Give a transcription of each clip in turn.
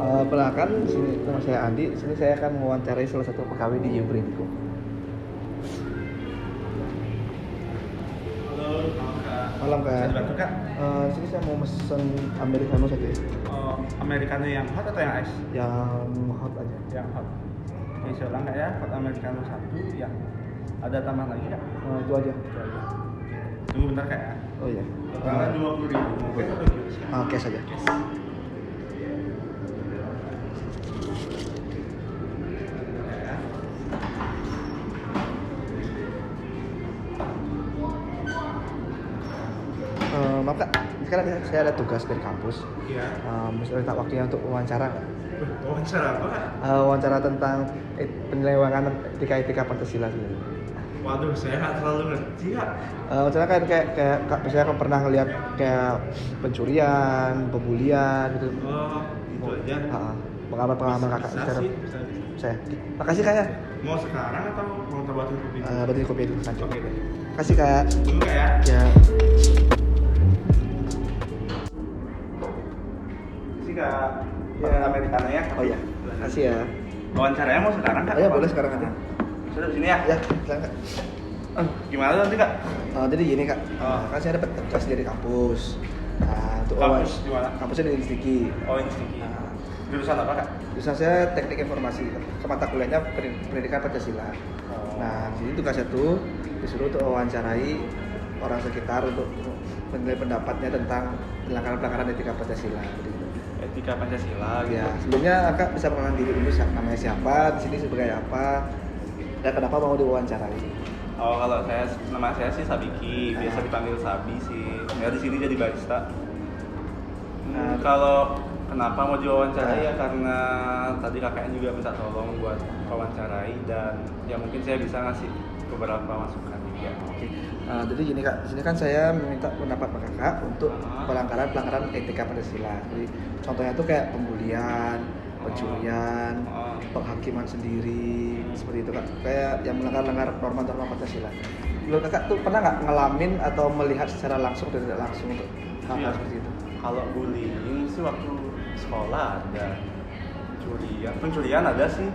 Perkenalkan, sini nama saya Andi. Di sini saya akan mewawancarai salah satu pegawai di Yubrinko. Halo, Kak. Malam Bisa Kak. dibantu, Kak? Di sini saya mau mesen americano saja, Americano yang hot atau yang ice? yang hot aja. Yang hot. Oke, saya ulang Kak ya. Hot americano 1 yang ada tambahan lagi Kak? Itu aja. Itu aja. Tunggu bentar Kak ya. Oh iya. Totalnya 20.000. Oke, atau gimana? Cash aja. Maaf Kak, sekarang saya ada tugas dari kampus. Iya. Bisa minta waktunya untuk wawancara nggak? Wawancara apa Kak? Wawancara tentang penyelewengan etika Pancasila sebenarnya. Waduh, saya nggak terlalu ngerti Kak. Misalnya kan kayak misalnya kan pernah ngeliat kayak pencurian, pembulian gitu. Oh, itu aja. Pengalaman kakak Bisa secara sih, bisa. saya. Makasih kak ya. Mau sekarang atau mau terbuatin kopi? Berarti kopi dulu nanti. Oke deh. Makasih kak. Tunggu Kak ya. Ya. Sih Kak. Ya. Americano ya. Oh iya. Makasih ya. Wawancaranya mau sekarang Kak? Oh ya boleh sekarang aja. Sudah sini ya. Ya, silakan kak. Gimana nanti Kak? Jadi gini kak, Oh. kan saya dapat tugas dari kampus. Nah, untuk Kampus di mana? kampusnya di Diki. Oh, ini sedikit. Nah, Jurusan apa Kak? jurusan saya teknik informasi, mata kuliahnya pendidikan Pancasila. Oh. Nah, di sini tugasnya tuh disuruh untuk wawancarai orang sekitar untuk menilai pendapatnya tentang pelanggaran etika Pancasila. Gitu. Etika Pancasila gitu. Ya, sebelumnya kakak bisa mengenal diri dulu, namanya siapa, di sini sebagai apa, dan kenapa mau diwawancarai. Oh, kalau nama saya sih Sabiki, biasa dipanggil Sabi sih. Ya di sini jadi barista. Nah, Kalau kenapa mau diwawancarai ya karena tadi kakaknya juga minta tolong buat wawancarai dan ya mungkin saya bisa ngasih beberapa masukan juga. Oke. Jadi gini kak, di sini kan saya meminta pendapat kakak untuk pelanggaran etika Pancasila. Jadi contohnya tuh kayak pembulian, pencurian, penghakiman sendiri, seperti itu kak. Kayak yang melanggar norma Pancasila. Menurut kakak tuh pernah nggak ngalamin atau melihat secara langsung dan tidak langsung untuk hal-hal Iya. seperti itu? Kalau bullying sih waktu sekolah ada, pencurian ada sih.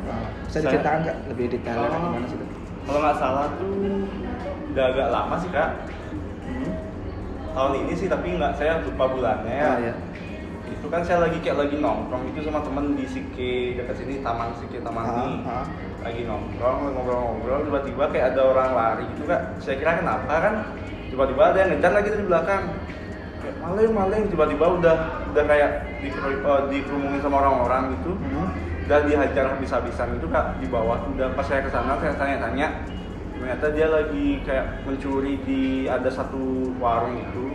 Bisa diceritakan kak lebih detailnya kak, gimana sih itu? Kalau nggak salah tuh udah agak lama sih Kak. Tahun ini sih tapi nggak, saya lupa bulannya. Ya. Itu kan saya lagi nongkrong itu sama temen di Sike dekat sini, Taman Sike Taman lagi nongkrong ngobrol-ngobrol, tiba-tiba kayak ada orang lari gitu Kak. Saya kira kenapa kan, tiba-tiba ada yang ngejar lagi dari belakang. Kayak maling, tiba-tiba udah kayak dikerumungin sama orang-orang gitu. Dan dihajar habis-habisan gitu Kak di bawah. Udah pas saya kesana saya tanya-tanya, ternyata dia lagi kayak mencuri di ada satu warung itu.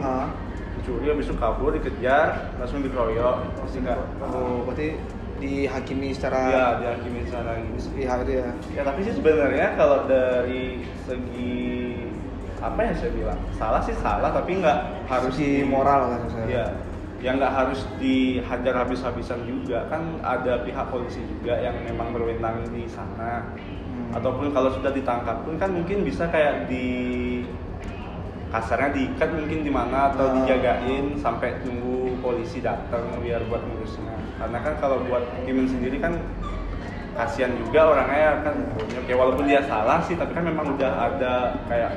Mencuri habis itu kabur, dikejar, langsung dikeroyok. Pasti Kak. Oh, berarti dihakimi secara Iya, dihakimi secara ini. pihak itu ya. Ya tapi sih sebenarnya kalau dari segi apa ya saya bilang, salah sih salah tapi nggak harus Segi moral kan saya. Iya, yang nggak harus dihajar habis-habisan juga, kan ada pihak polisi juga yang memang berwenang di sana. Ataupun kalau sudah ditangkap pun kan mungkin bisa kayak kasarnya diikat mungkin di mana atau dijagain sampai tunggu polisi datang biar buat ngurusnya. Karena kan kalau buat hakimin sendiri kan kasihan juga orangnya ya kan. Oke, walaupun dia salah sih tapi kan memang udah ada kayak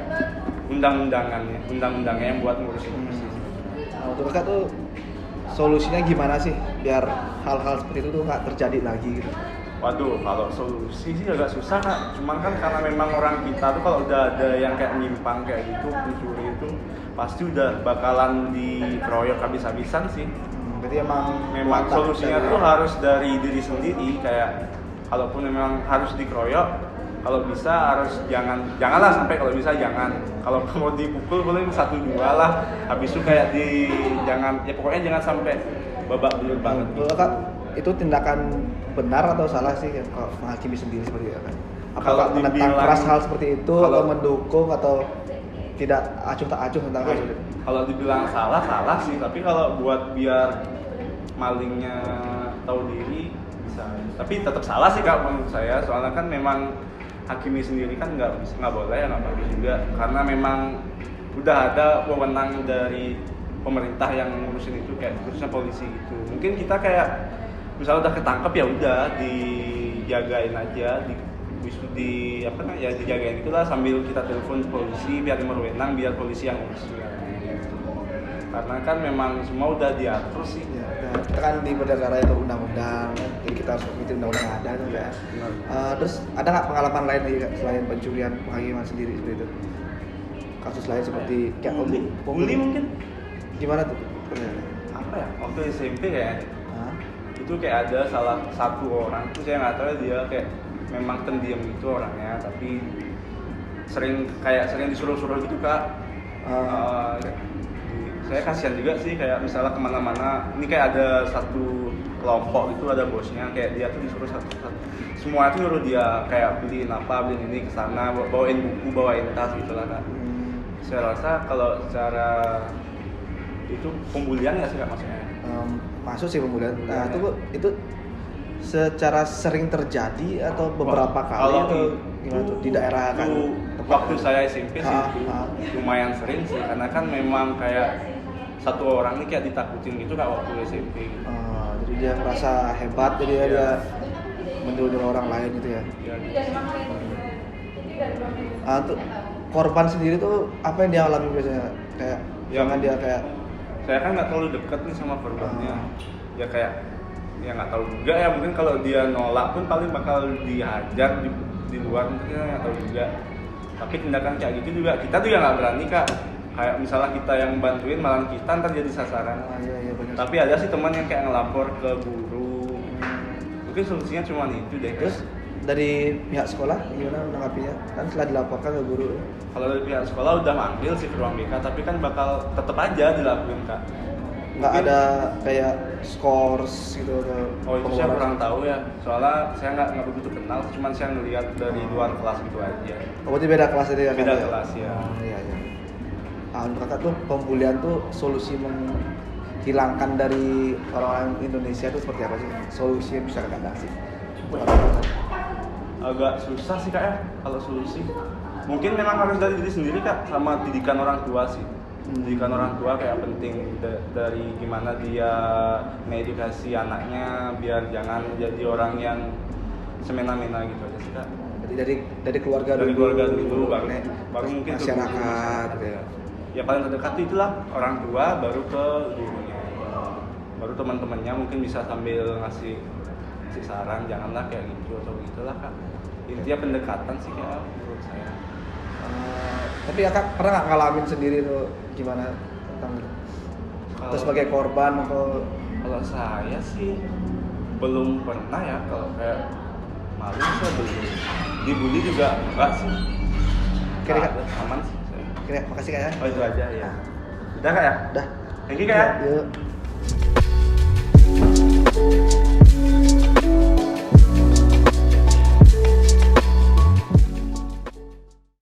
undang-undangnya yang buat ngurusin. Untuk kakak tuh solusinya gimana sih biar hal-hal seperti itu tuh nggak terjadi lagi gitu? Waduh, kalau solusi sih agak susah Kak. Cuman kan karena memang orang kita tuh kalau udah ada yang kayak nyimpang kayak gitu, pencuri itu pasti udah bakalan dikeroyok habis-habisan sih. Berarti Memang solusinya tuh harus dari diri sendiri, kayak kalaupun memang harus dikeroyok, kalau bisa harus janganlah sampai, kalau bisa jangan. Kalau mau dipukul boleh 1-2 lah. Habis itu kayak pokoknya jangan sampai babak belur banget. Menurut kakak itu tindakan benar atau salah sih kalau menghakimi sendiri seperti itu kan? Apakah menentang keras hal seperti itu atau mendukung atau tidak acuh tak acuh tentang hal itu? Kalau dibilang salah sih, tapi kalau buat biar malingnya tahu diri bisa. Tapi tetap salah sih Kak menurut saya, soalnya kan memang hakimi sendiri kan nggak boleh ya, nggak bagus juga, karena memang udah ada wewenang dari pemerintah yang ngurusin itu, kayak khususnya polisi gitu. Mungkin kita kayak misalnya udah ketangkep ya udah dijagain aja, dijagain itulah sambil kita telepon polisi biar berwenang, biar polisi yang urus. Karena kan memang semua udah diatur sih. Ya, nah, kita kan di bernegara itu undang-undang, jadi kita harus mengikuti undang-undang yang ada tuh ya. Terus ada nggak pengalaman lain nih selain pencurian penghakiman sendiri seperti itu? Kasus lain seperti kayak bully mungkin? Gimana tuh? Apa ya? Waktu SMP kayaknya. Itu kayak ada salah satu orang tuh saya nggak tahu dia kayak memang pendiam itu orangnya, tapi sering disuruh-suruh gitu kak. Saya kasihan juga sih kayak misalnya kemana-mana, ini kayak ada satu kelompok itu ada bosnya, kayak dia tuh disuruh satu-satu, semua itu nyuruh dia kayak beliin ini ke sana, bawain buku, bawain tas gitulah kak. Saya rasa kalau secara itu pembulian nggak sih kak maksudnya? Masuk sih pembulian. Nah itu secara sering terjadi atau beberapa kali atau gimana tuh di daerah kan? Waktu saya SMP sih lumayan sering sih, karena kan memang kayak satu orang nih kayak ditakutin gitu kak waktu SMP. Jadi dia merasa hebat, jadi dia menyuruh orang lain gitu ya. Untuk korban sendiri tuh apa yang dia alami biasanya? Kayak jangan dia kayak saya kan nggak terlalu dekat nih sama korbannya. Ya kayak ya nggak tahu juga ya, mungkin kalau dia nolak pun paling bakal dihajar di luar, mungkin nggak tahu juga. Tapi tindakan kayak gitu juga kita tuh ya nggak berani kak. Kayak misalnya kita yang bantuin malah kita ntar jadi sasaran. Iya, bener. Tapi ada sih teman yang kayak ngelapor ke guru. Mungkin solusinya cuma itu deh. Terus dari pihak sekolah gimana menanggapinya? Kan setelah dilaporkan ke guru. Kalau dari pihak sekolah udah manggil sih ke ruang BK, tapi kan bakal tetap aja dilakuin kak. Nggak ada kayak scores gitu atau itu saya kurang tahu ya, soalnya saya nggak begitu kenal, cuman saya ngelihat dari luar kelas gitu aja. Berarti beda kelas itu ya? Beda kelas ya. Iya. Menurut kakak tuh pembulian tuh solusi menghilangkan dari orang-orang Indonesia itu seperti apa sih? Solusi yang bisa kakak kasih? Agak susah sih kak ya kalau solusi. Mungkin memang harus dari diri sendiri kak, sama didikan orang tua sih. Didikan orang tua kayak penting dari gimana dia mengedukasi anaknya biar jangan jadi orang yang semena-mena gitu aja sih kak. Jadi dari keluarga dari dulu, keluarga dulu baru mungkin masyarakat ya paling terdekat itulah orang tua, baru ke gurunya, baru teman-temannya mungkin bisa sambil ngasih saran, janganlah kayak gitu atau gitulah kak. Intinya pendekatan sih kayak menurut saya. Tapi kakak pernah nggak ngalamin sendiri tuh gimana tentang itu? Terus sebagai korban atau? Kalau saya sih belum pernah ya, kalau kayak malu saya belum. Dibully juga enggak sih. Kira-kira aman sih. Makasih kak ya. Oh itu aja ya. Udah kak ya? Udah. Thank you kak ya. Yuk.